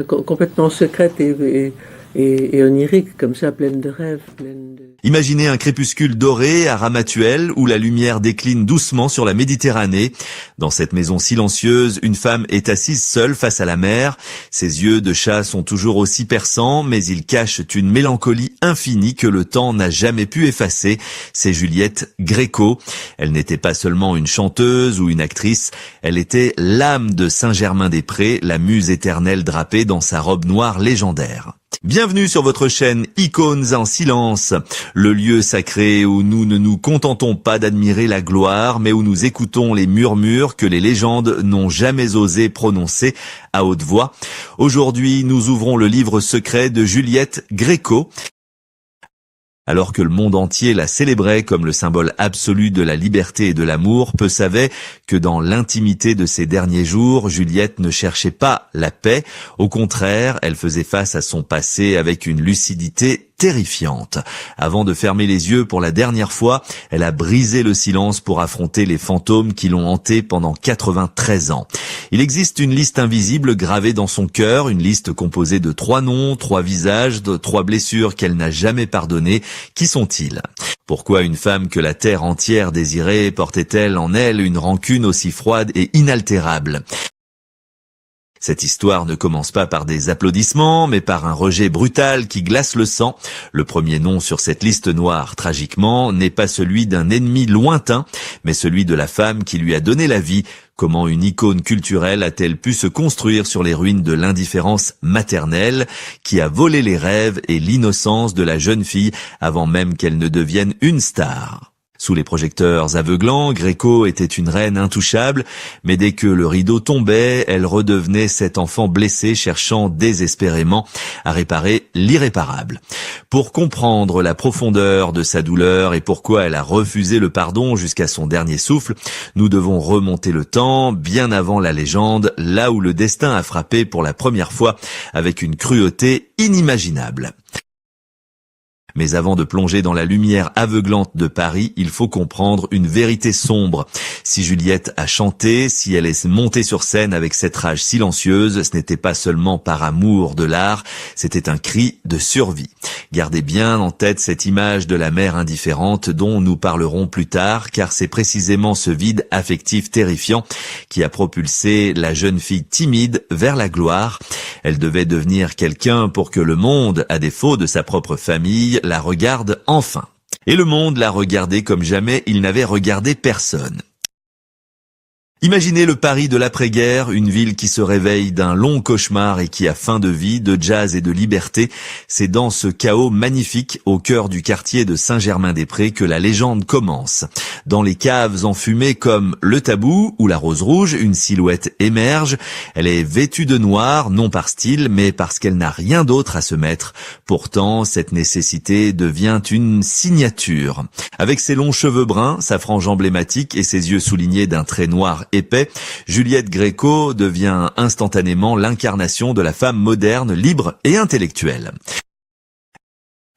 Complètement secrète et onirique, comme ça, pleine de rêves, pleine de... Imaginez un crépuscule doré à Ramatuelle où la lumière décline doucement sur la Méditerranée. Dans cette maison silencieuse, une femme est assise seule face à la mer. Ses yeux de chat sont toujours aussi perçants, mais ils cachent une mélancolie infinie que le temps n'a jamais pu effacer. C'est Juliette Gréco. Elle n'était pas seulement une chanteuse ou une actrice, elle était l'âme de Saint-Germain-des-Prés, la muse éternelle drapée dans sa robe noire légendaire. Bienvenue sur votre chaîne Icônes en silence, le lieu sacré où nous ne nous contentons pas d'admirer la gloire, mais où nous écoutons les murmures que les légendes n'ont jamais osé prononcer à haute voix. Aujourd'hui, nous ouvrons le livre secret de Juliette Gréco. Alors que le monde entier la célébrait comme le symbole absolu de la liberté et de l'amour, peu savait que dans l'intimité de ces derniers jours, Juliette ne cherchait pas la paix. Au contraire, elle faisait face à son passé avec une lucidité terrifiante. Avant de fermer les yeux pour la dernière fois, elle a brisé le silence pour affronter les fantômes qui l'ont hantée pendant 93 ans. Il existe une liste invisible gravée dans son cœur, une liste composée de 3 noms, 3 visages, de 3 blessures qu'elle n'a jamais pardonnées. Qui sont-ils ? Pourquoi une femme que la terre entière désirait portait-elle en elle une rancune aussi froide et inaltérable ? Cette histoire ne commence pas par des applaudissements, mais par un rejet brutal qui glace le sang. Le premier nom sur cette liste noire, tragiquement, n'est pas celui d'un ennemi lointain, mais celui de la femme qui lui a donné la vie. Comment une icône culturelle a-t-elle pu se construire sur les ruines de l'indifférence maternelle qui a volé les rêves et l'innocence de la jeune fille avant même qu'elle ne devienne une star ? Sous les projecteurs aveuglants, Gréco était une reine intouchable, mais dès que le rideau tombait, elle redevenait cet enfant blessé cherchant désespérément à réparer l'irréparable. Pour comprendre la profondeur de sa douleur et pourquoi elle a refusé le pardon jusqu'à son dernier souffle, nous devons remonter le temps, bien avant la légende, là où le destin a frappé pour la première fois avec une cruauté inimaginable. Mais avant de plonger dans la lumière aveuglante de Paris, il faut comprendre une vérité sombre. Si Juliette a chanté, si elle est montée sur scène avec cette rage silencieuse, ce n'était pas seulement par amour de l'art, c'était un cri de survie. Gardez bien en tête cette image de la mère indifférente dont nous parlerons plus tard, car c'est précisément ce vide affectif terrifiant qui a propulsé la jeune fille timide vers la gloire. Elle devait devenir quelqu'un pour que le monde, à défaut de sa propre famille, la regarde enfin. Et le monde l'a regardée comme jamais il n'avait regardé personne. Imaginez le Paris de l'après-guerre, une ville qui se réveille d'un long cauchemar et qui a faim de vie, de jazz et de liberté. C'est dans ce chaos magnifique, au cœur du quartier de Saint-Germain-des-Prés, que la légende commence. Dans les caves enfumées comme le Tabou ou la Rose Rouge, une silhouette émerge. Elle est vêtue de noir, non par style, mais parce qu'elle n'a rien d'autre à se mettre. Pourtant, cette nécessité devient une signature. Avec ses longs cheveux bruns, sa frange emblématique et ses yeux soulignés d'un trait noir épais, Juliette Gréco devient instantanément l'incarnation de la femme moderne, libre et intellectuelle.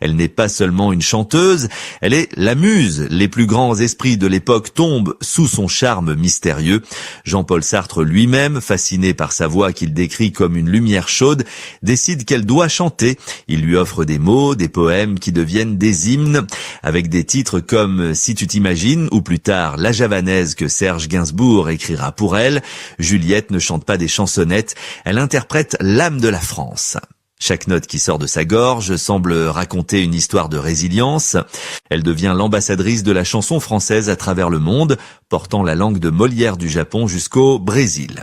Elle n'est pas seulement une chanteuse, elle est la muse. Les plus grands esprits de l'époque tombent sous son charme mystérieux. Jean-Paul Sartre lui-même, fasciné par sa voix qu'il décrit comme une lumière chaude, décide qu'elle doit chanter. Il lui offre des mots, des poèmes qui deviennent des hymnes, avec des titres comme Si tu t'imagines, ou plus tard La Javanaise que Serge Gainsbourg écrira pour elle. Juliette ne chante pas des chansonnettes, elle interprète l'âme de la France. Chaque note qui sort de sa gorge semble raconter une histoire de résilience. Elle devient l'ambassadrice de la chanson française à travers le monde, portant la langue de Molière du Japon jusqu'au Brésil.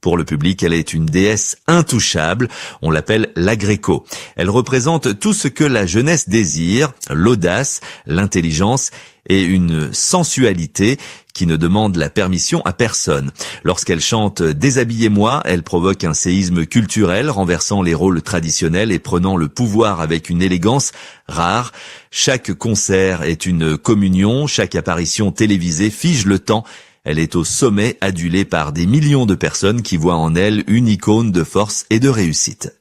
Pour le public, elle est une déesse intouchable, on l'appelle la Gréco. Elle représente tout ce que la jeunesse désire, l'audace, l'intelligence et une sensualité qui ne demande la permission à personne. Lorsqu'elle chante « Déshabillez-moi », elle provoque un séisme culturel, renversant les rôles traditionnels et prenant le pouvoir avec une élégance rare. Chaque concert est une communion, chaque apparition télévisée fige le temps. Elle est au sommet, adulée par des millions de personnes qui voient en elle une icône de force et de réussite.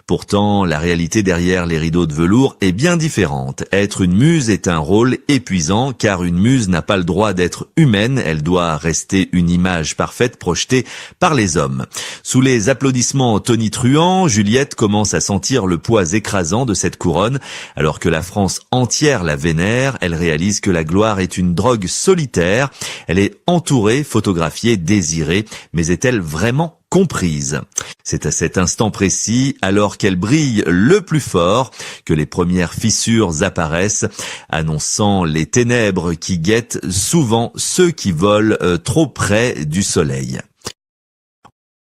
Pourtant, la réalité derrière les rideaux de velours est bien différente. Être une muse est un rôle épuisant, car une muse n'a pas le droit d'être humaine, elle doit rester une image parfaite projetée par les hommes. Sous les applaudissements tonitruants, Juliette commence à sentir le poids écrasant de cette couronne. Alors que la France entière la vénère, elle réalise que la gloire est une drogue solitaire. Elle est entourée, photographiée, désirée, mais est-elle vraiment comprise? C'est à cet instant précis, alors qu'elle brille le plus fort, que les premières fissures apparaissent, annonçant les ténèbres qui guettent souvent ceux qui volent trop près du soleil.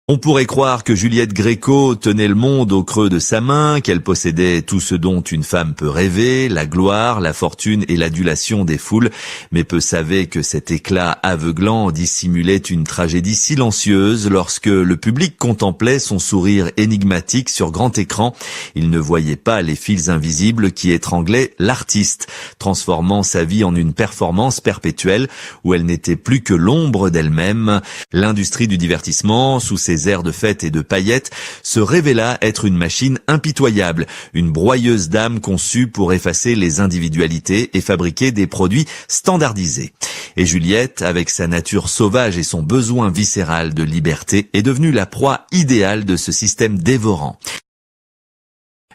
On pourrait croire que Juliette Gréco tenait le monde au creux de sa main, qu'elle possédait tout ce dont une femme peut rêver, la gloire, la fortune et l'adulation des foules, mais peu savait que cet éclat aveuglant dissimulait une tragédie silencieuse. Lorsque le public contemplait son sourire énigmatique sur grand écran, il ne voyait pas les fils invisibles qui étranglaient l'artiste, transformant sa vie en une performance perpétuelle où elle n'était plus que l'ombre d'elle-même. L'industrie du divertissement, sous ses airs de fête et de paillettes, se révéla être une machine impitoyable, une broyeuse dame conçue pour effacer les individualités et fabriquer des produits standardisés. Et Juliette, avec sa nature sauvage et son besoin viscéral de liberté, est devenue la proie idéale de ce système dévorant.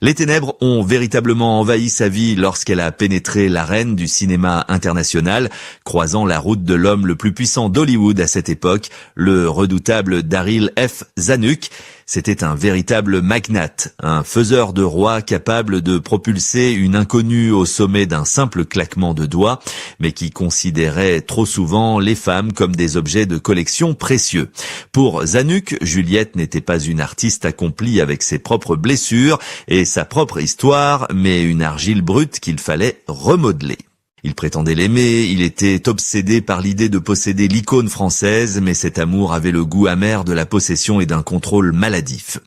Les ténèbres ont véritablement envahi sa vie lorsqu'elle a pénétré l'arène du cinéma international, croisant la route de l'homme le plus puissant d'Hollywood à cette époque, le redoutable Daryl F. Zanuck. C'était un véritable magnate, un faiseur de rois capable de propulser une inconnue au sommet d'un simple claquement de doigts, mais qui considérait trop souvent les femmes comme des objets de collection précieux. Pour Zanuck, Juliette n'était pas une artiste accomplie avec ses propres blessures et sa propre histoire, mais une argile brute qu'il fallait remodeler. Il prétendait l'aimer, il était obsédé par l'idée de posséder l'icône française, mais cet amour avait le goût amer de la possession et d'un contrôle maladif.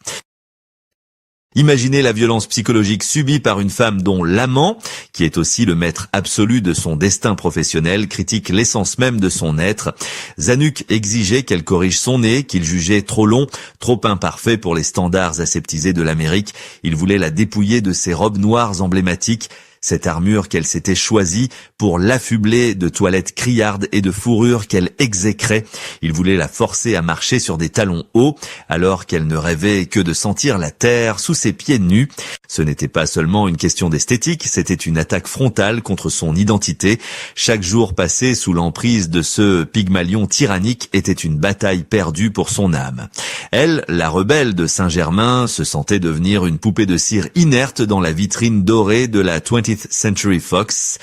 Imaginez la violence psychologique subie par une femme dont l'amant, qui est aussi le maître absolu de son destin professionnel, critique l'essence même de son être. Zanuck exigeait qu'elle corrige son nez, qu'il jugeait trop long, trop imparfait pour les standards aseptisés de l'Amérique. Il voulait la dépouiller de ses robes noires emblématiques, cette armure qu'elle s'était choisie pour l'affubler de toilettes criardes et de fourrures qu'elle exécrait. Il voulait la forcer à marcher sur des talons hauts, alors qu'elle ne rêvait que de sentir la terre sous ses pieds nus. Ce n'était pas seulement une question d'esthétique, c'était une attaque frontale contre son identité. Chaque jour passé sous l'emprise de ce Pygmalion tyrannique était une bataille perdue pour son âme. Elle, la rebelle de Saint-Germain, se sentait devenir une poupée de cire inerte dans la vitrine dorée de la 20th Century Fox.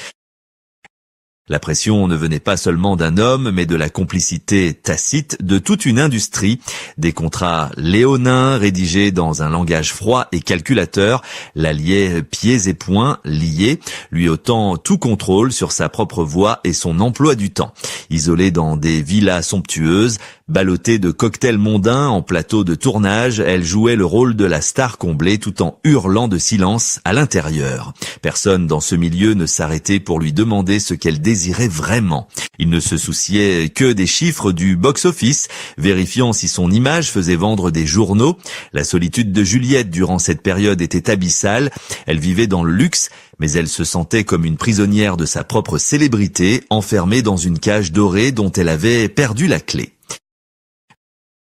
La pression ne venait pas seulement d'un homme, mais de la complicité tacite de toute une industrie. Des contrats léonins rédigés dans un langage froid et calculateur la liaient pieds et poings liés, lui ôtant tout contrôle sur sa propre voix et son emploi du temps. Isolée dans des villas somptueuses, ballottée de cocktails mondains en plateau de tournage, elle jouait le rôle de la star comblée tout en hurlant de silence à l'intérieur. Personne dans ce milieu ne s'arrêtait pour lui demander ce qu'elle désirait vraiment. Il ne se souciait que des chiffres du box-office, vérifiant si son image faisait vendre des journaux. La solitude de Juliette durant cette période était abyssale. Elle vivait dans le luxe, mais elle se sentait comme une prisonnière de sa propre célébrité, enfermée dans une cage dorée dont elle avait perdu la clé.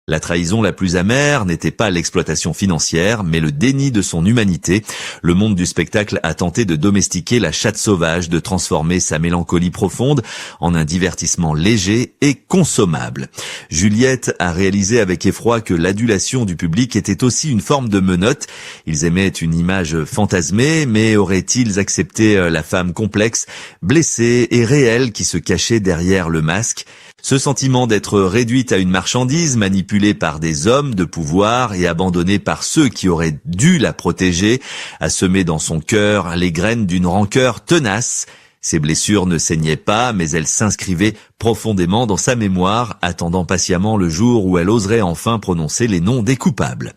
La trahison la plus amère n'était pas l'exploitation financière, mais le déni de son humanité. Le monde du spectacle a tenté de domestiquer la chatte sauvage, de transformer sa mélancolie profonde en un divertissement léger et consommable. Juliette a réalisé avec effroi que l'adulation du public était aussi une forme de menotte. Ils aimaient une image fantasmée, mais auraient-ils accepté la femme complexe, blessée et réelle qui se cachait derrière le masque ? Ce sentiment d'être réduite à une marchandise manipulée par des hommes de pouvoir et abandonnée par ceux qui auraient dû la protéger a semé dans son cœur les graines d'une rancœur tenace. Ses blessures ne saignaient pas, mais elles s'inscrivaient profondément dans sa mémoire, attendant patiemment le jour où elle oserait enfin prononcer les noms des coupables.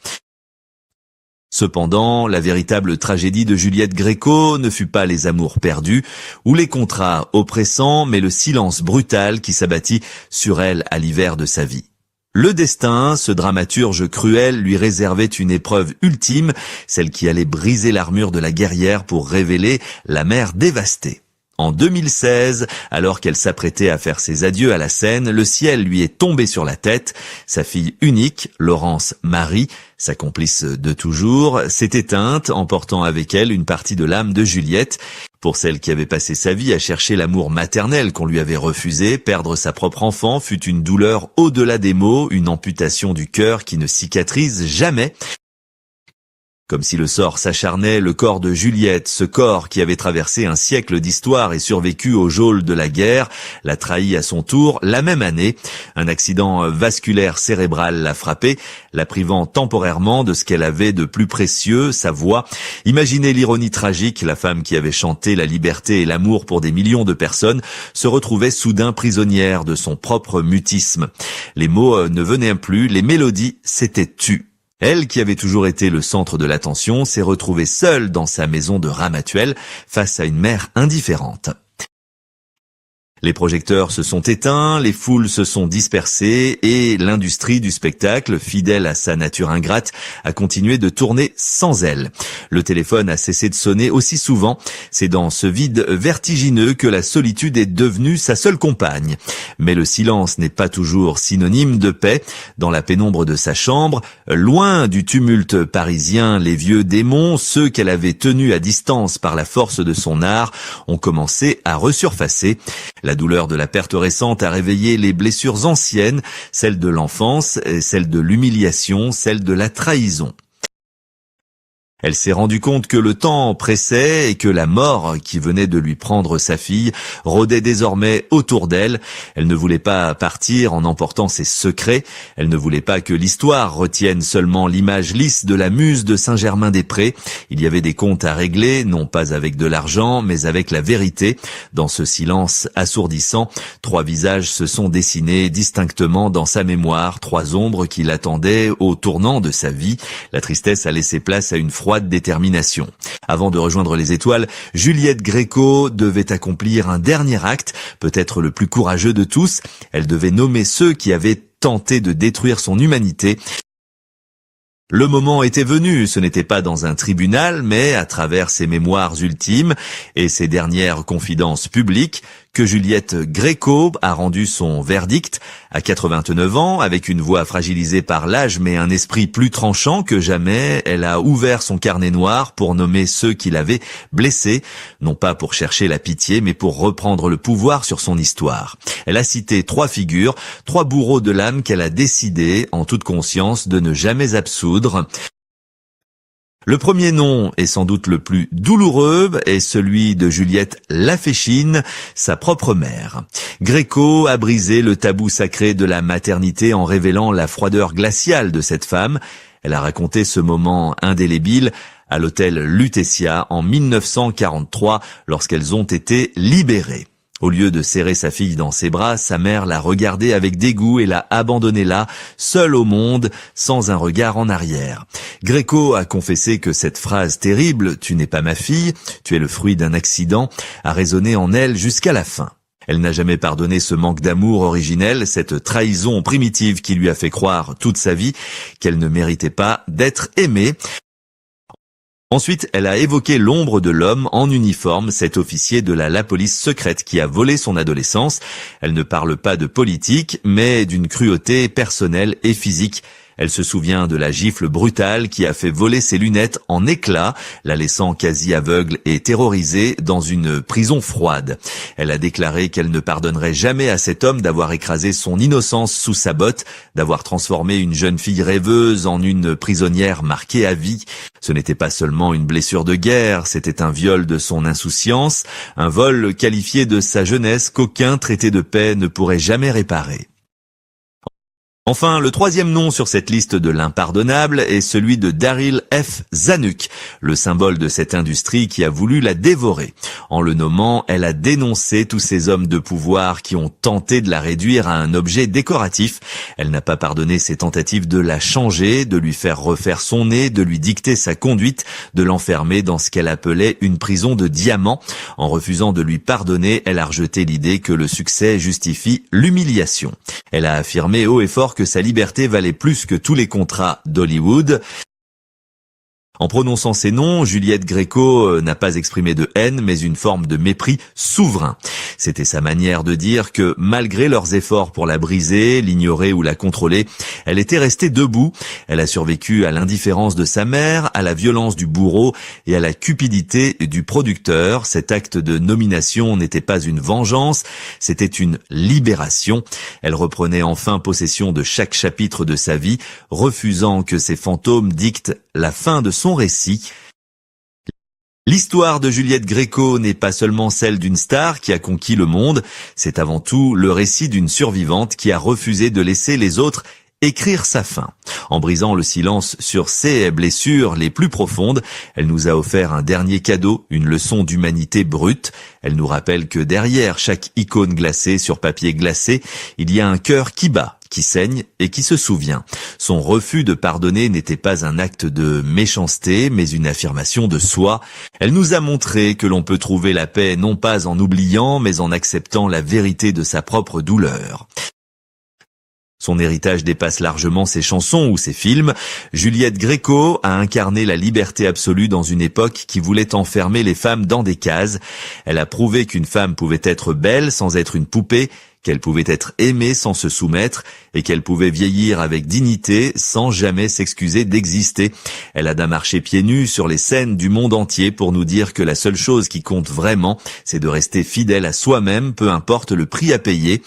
Cependant, la véritable tragédie de Juliette Gréco ne fut pas les amours perdus ou les contrats oppressants, mais le silence brutal qui s'abattit sur elle à l'hiver de sa vie. Le destin, ce dramaturge cruel, lui réservait une épreuve ultime, celle qui allait briser l'armure de la guerrière pour révéler la mer dévastée. En 2016, alors qu'elle s'apprêtait à faire ses adieux à la scène, le ciel lui est tombé sur la tête. Sa fille unique, Laurence Marie, sa complice de toujours, s'est éteinte, emportant avec elle une partie de l'âme de Juliette. Pour celle qui avait passé sa vie à chercher l'amour maternel qu'on lui avait refusé, perdre sa propre enfant fut une douleur au-delà des mots, une amputation du cœur qui ne cicatrise jamais. Comme si le sort s'acharnait, le corps de Juliette, ce corps qui avait traversé un siècle d'histoire et survécu au geôle de la guerre, l'a trahi à son tour la même année. Un accident vasculaire cérébral l'a frappée, la privant temporairement de ce qu'elle avait de plus précieux, sa voix. Imaginez l'ironie tragique, la femme qui avait chanté la liberté et l'amour pour des millions de personnes se retrouvait soudain prisonnière de son propre mutisme. Les mots ne venaient plus, les mélodies s'étaient tues. Elle, qui avait toujours été le centre de l'attention, s'est retrouvée seule dans sa maison de Ramatuelle, face à une mère indifférente. Les projecteurs se sont éteints, les foules se sont dispersées et l'industrie du spectacle, fidèle à sa nature ingrate, a continué de tourner sans elle. Le téléphone a cessé de sonner aussi souvent. C'est dans ce vide vertigineux que la solitude est devenue sa seule compagne. Mais le silence n'est pas toujours synonyme de paix. Dans la pénombre de sa chambre, loin du tumulte parisien, les vieux démons, ceux qu'elle avait tenus à distance par la force de son art, ont commencé à resurfacer. La douleur de la perte récente a réveillé les blessures anciennes, celles de l'enfance, celles de l'humiliation, celles de la trahison. Elle s'est rendue compte que le temps pressait et que la mort qui venait de lui prendre sa fille rôdait désormais autour d'elle. Elle ne voulait pas partir en emportant ses secrets. Elle ne voulait pas que l'histoire retienne seulement l'image lisse de la muse de Saint-Germain-des-Prés. Il y avait des comptes à régler, non pas avec de l'argent, mais avec la vérité. Dans ce silence assourdissant, 3 visages se sont dessinés distinctement dans sa mémoire, 3 ombres qui l'attendaient au tournant de sa vie. La tristesse a laissé place à une froide détermination. Avant de rejoindre les étoiles, Juliette Gréco devait accomplir un dernier acte, peut-être le plus courageux de tous. Elle devait nommer ceux qui avaient tenté de détruire son humanité. Le moment était venu, ce n'était pas dans un tribunal, mais à travers ses mémoires ultimes et ses dernières confidences publiques, que Juliette Gréco a rendu son verdict. À 89 ans, avec une voix fragilisée par l'âge mais un esprit plus tranchant que jamais, elle a ouvert son carnet noir pour nommer ceux qui l'avaient blessée, non pas pour chercher la pitié, mais pour reprendre le pouvoir sur son histoire. Elle a cité 3 figures, 3 bourreaux de l'âme qu'elle a décidé, en toute conscience, de ne jamais absoudre. Le premier nom est sans doute le plus douloureux, est celui de Juliette Laféchine, sa propre mère. Gréco a brisé le tabou sacré de la maternité en révélant la froideur glaciale de cette femme. Elle a raconté ce moment indélébile à l'hôtel Lutetia en 1943 lorsqu'elles ont été libérées. Au lieu de serrer sa fille dans ses bras, sa mère l'a regardée avec dégoût et l'a abandonnée là, seule au monde, sans un regard en arrière. Gréco a confessé que cette phrase terrible « Tu n'es pas ma fille, tu es le fruit d'un accident » a résonné en elle jusqu'à la fin. Elle n'a jamais pardonné ce manque d'amour originel, cette trahison primitive qui lui a fait croire toute sa vie qu'elle ne méritait pas d'être aimée. Ensuite, elle a évoqué l'ombre de l'homme en uniforme, cet officier de la police secrète qui a volé son adolescence. Elle ne parle pas de politique, mais d'une cruauté personnelle et physique. Elle se souvient de la gifle brutale qui a fait voler ses lunettes en éclats, la laissant quasi aveugle et terrorisée dans une prison froide. Elle a déclaré qu'elle ne pardonnerait jamais à cet homme d'avoir écrasé son innocence sous sa botte, d'avoir transformé une jeune fille rêveuse en une prisonnière marquée à vie. Ce n'était pas seulement une blessure de guerre, c'était un viol de son insouciance, un vol qualifié de sa jeunesse qu'aucun traité de paix ne pourrait jamais réparer. Enfin, le 3e nom sur cette liste de l'impardonnable est celui de Daryl F. Zanuck, le symbole de cette industrie qui a voulu la dévorer. En le nommant, elle a dénoncé tous ces hommes de pouvoir qui ont tenté de la réduire à un objet décoratif. Elle n'a pas pardonné ses tentatives de la changer, de lui faire refaire son nez, de lui dicter sa conduite, de l'enfermer dans ce qu'elle appelait une prison de diamants. En refusant de lui pardonner, elle a rejeté l'idée que le succès justifie l'humiliation. Elle a affirmé haut et fort que sa liberté valait plus que tous les contrats d'Hollywood. En prononçant ces noms, Juliette Gréco n'a pas exprimé de haine, mais une forme de mépris souverain. C'était sa manière de dire que, malgré leurs efforts pour la briser, l'ignorer ou la contrôler, elle était restée debout. Elle a survécu à l'indifférence de sa mère, à la violence du bourreau et à la cupidité du producteur. Cet acte de nomination n'était pas une vengeance, c'était une libération. Elle reprenait enfin possession de chaque chapitre de sa vie, refusant que ses fantômes dictent la fin de son récit. L'histoire de Juliette Gréco n'est pas seulement celle d'une star qui a conquis le monde, c'est avant tout le récit d'une survivante qui a refusé de laisser les autres écrire sa fin. En brisant le silence sur ses blessures les plus profondes, elle nous a offert un dernier cadeau, une leçon d'humanité brute. Elle nous rappelle que derrière chaque icône glacée sur papier glacé, il y a un cœur qui bat, qui saigne et qui se souvient. Son refus de pardonner n'était pas un acte de méchanceté, mais une affirmation de soi. Elle nous a montré que l'on peut trouver la paix non pas en oubliant, mais en acceptant la vérité de sa propre douleur. Son héritage dépasse largement ses chansons ou ses films. Juliette Gréco a incarné la liberté absolue dans une époque qui voulait enfermer les femmes dans des cases. Elle a prouvé qu'une femme pouvait être belle sans être une poupée, qu'elle pouvait être aimée sans se soumettre et qu'elle pouvait vieillir avec dignité sans jamais s'excuser d'exister. Elle a marché pieds nus sur les scènes du monde entier pour nous dire que la seule chose qui compte vraiment, c'est de rester fidèle à soi-même, peu importe le prix à payer.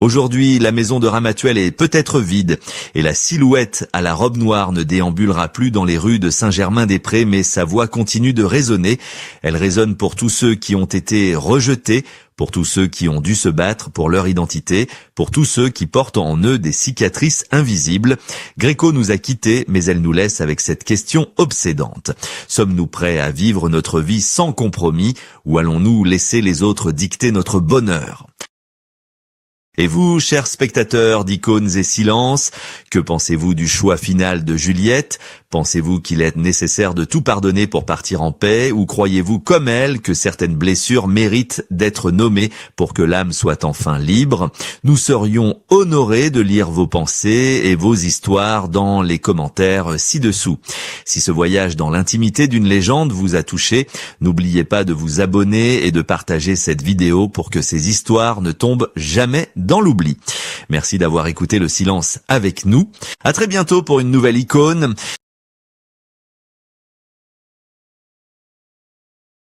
Aujourd'hui, la maison de Ramatuelle est peut-être vide et la silhouette à la robe noire ne déambulera plus dans les rues de Saint-Germain-des-Prés, mais sa voix continue de résonner. Elle résonne pour tous ceux qui ont été rejetés, pour tous ceux qui ont dû se battre pour leur identité, pour tous ceux qui portent en eux des cicatrices invisibles. Gréco nous a quittés, mais elle nous laisse avec cette question obsédante. Sommes-nous prêts à vivre notre vie sans compromis ou allons-nous laisser les autres dicter notre bonheur ? Et vous, chers spectateurs d'Icônes et Silences, que pensez-vous du choix final de Juliette ? Pensez-vous qu'il est nécessaire de tout pardonner pour partir en paix, ou croyez-vous comme elle que certaines blessures méritent d'être nommées pour que l'âme soit enfin libre ? Nous serions honorés de lire vos pensées et vos histoires dans les commentaires ci-dessous. Si ce voyage dans l'intimité d'une légende vous a touché, n'oubliez pas de vous abonner et de partager cette vidéo pour que ces histoires ne tombent jamais dans l'oubli. Merci d'avoir écouté Le Silence avec nous. À très bientôt pour une nouvelle icône.